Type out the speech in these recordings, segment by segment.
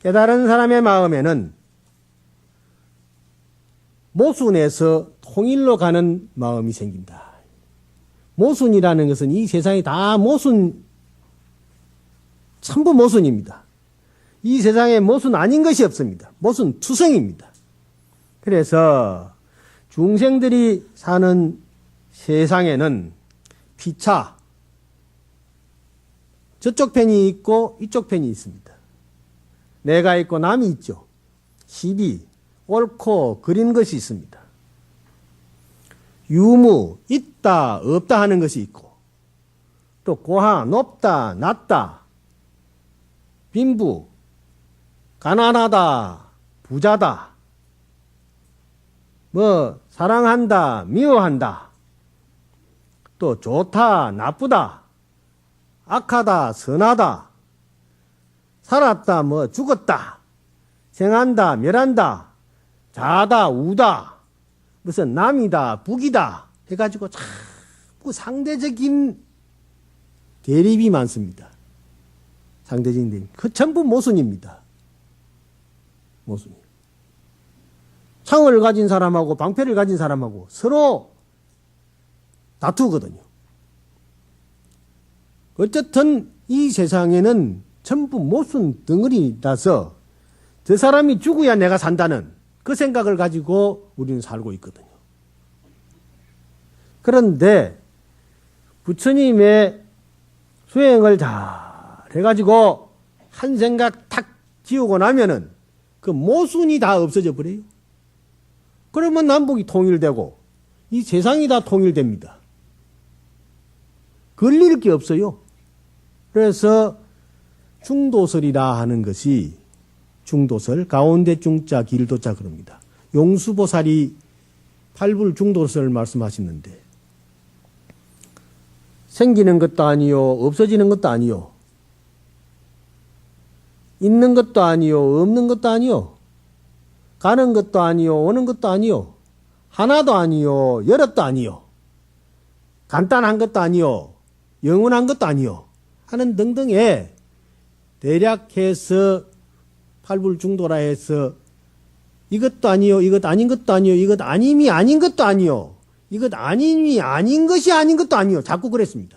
깨달은 사람의 마음에는 모순에서 통일로 가는 마음이 생긴다. 모순이라는 것은 이 세상이 다 전부 모순입니다. 이 세상에 모순 아닌 것이 없습니다. 모순 투성입니다. 그래서 중생들이 사는 세상에는 피차, 저쪽 편이 있고 이쪽 편이 있습니다. 내가 있고 남이 있죠. 시비, 옳고 그린 것이 있습니다. 유무, 있다, 없다 하는 것이 있고, 또 고하, 높다, 낮다, 빈부, 가난하다, 부자다, 사랑한다, 미워한다, 또 좋다, 나쁘다, 악하다, 선하다, 살았다, 죽었다, 생한다, 멸한다, 자다, 우다, 무슨 남이다, 북이다 해가지고 자꾸 상대적인 대립이 많습니다. 상대적인 대립. 그 전부 모순입니다. 모순이에요. 창을 가진 사람하고 방패를 가진 사람하고 서로 다투거든요. 어쨌든 이 세상에는 전부 모순 덩어리라서 저 사람이 죽어야 내가 산다는 그 생각을 가지고 우리는 살고 있거든요. 그런데 부처님의 수행을 잘 해가지고 한 생각 탁 지우고 나면은 그 모순이 다 없어져 버려요. 그러면 남북이 통일되고 이 세상이 다 통일됩니다. 걸릴 게 없어요. 그래서 중도설이라 하는 것이 중도설, 가운데 중자, 길도자 그럽니다. 용수보살이 팔불중도설을 말씀하시는데 생기는 것도 아니요, 없어지는 것도 아니요, 있는 것도 아니요, 없는 것도 아니요, 가는 것도 아니요, 오는 것도 아니요, 하나도 아니요, 여럿도 아니요, 간단한 것도 아니요, 영원한 것도 아니요 하는 등등의 대략해서 팔불중도라 해서 이것도 아니요, 이것 아닌 것도 아니요, 이것 아님이 아닌 것도 아니요, 이것 아님이 아닌 것이 아닌 것도 아니요, 자꾸 그랬습니다.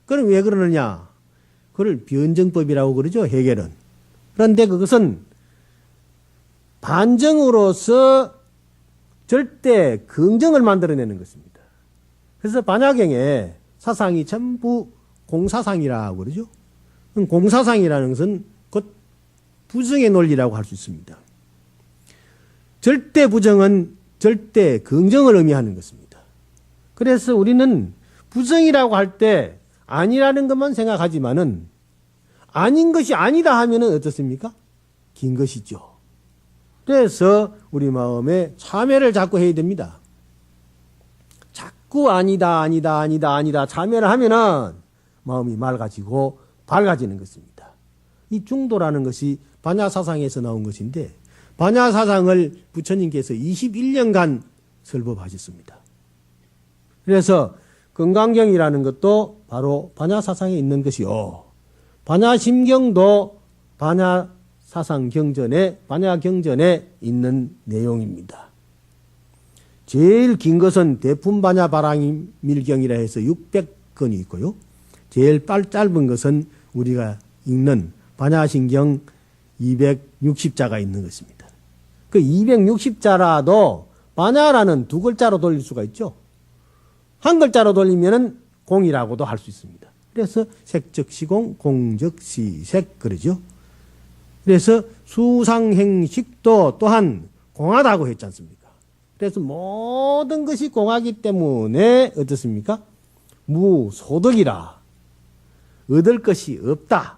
그럼 왜 그러느냐? 그걸 변정법이라고 그러죠, 해결은. 그런데 그것은 반정으로서 절대 긍정을 만들어내는 것입니다. 그래서 반야경에 사상이 전부 공사상이라고 그러죠. 공사상이라는 것은 곧 부정의 논리라고 할 수 있습니다. 절대 부정은 절대 긍정을 의미하는 것입니다. 그래서 우리는 부정이라고 할 때 아니라는 것만 생각하지만은 아닌 것이 아니다 하면은 어떻습니까? 긴 것이죠. 그래서 우리 마음에 참회를 자꾸 해야 됩니다. 자꾸 아니다 참회를 하면은 마음이 맑아지고 밝아지는 것입니다. 이 중도라는 것이 반야사상에서 나온 것인데 반야사상을 부처님께서 21년간 설법하셨습니다. 그래서 건강경이라는 것도 바로 반야사상에 있는 것이요. 반야심경도 반야사상경전에 반야경전에 있는 내용입니다. 제일 긴 것은 대품반야바라밀경이라 해서 600건이 있고요. 제일 짧은 것은 우리가 읽는 반야심경 260자가 있는 것입니다. 그 260자라도 반야라는 두 글자로 돌릴 수가 있죠. 한 글자로 돌리면은 공이라고도 할 수 있습니다. 그래서 색적시공, 공적시색 그러죠. 그래서 수상행식도 또한 공하다고 했지 않습니까? 그래서 모든 것이 공하기 때문에 어떻습니까? 무소득이라. 얻을 것이 없다.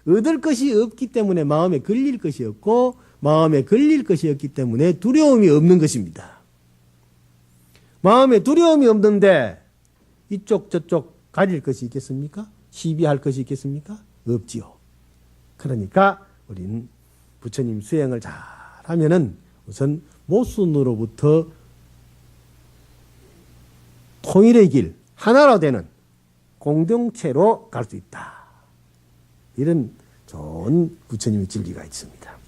얻을 것이 없기 때문에 마음에 걸릴 것이 없고 마음에 걸릴 것이 없기 때문에 두려움이 없는 것입니다. 마음에 두려움이 없는데 이쪽 저쪽 가릴 것이 있겠습니까? 시비할 것이 있겠습니까? 없지요. 그러니까 우리는 부처님 수행을 잘 하면은 우선 모순으로부터 통일의 길, 하나로 되는 공동체로 갈 수 있다. 이런 좋은 부처님의 진리가 있습니다.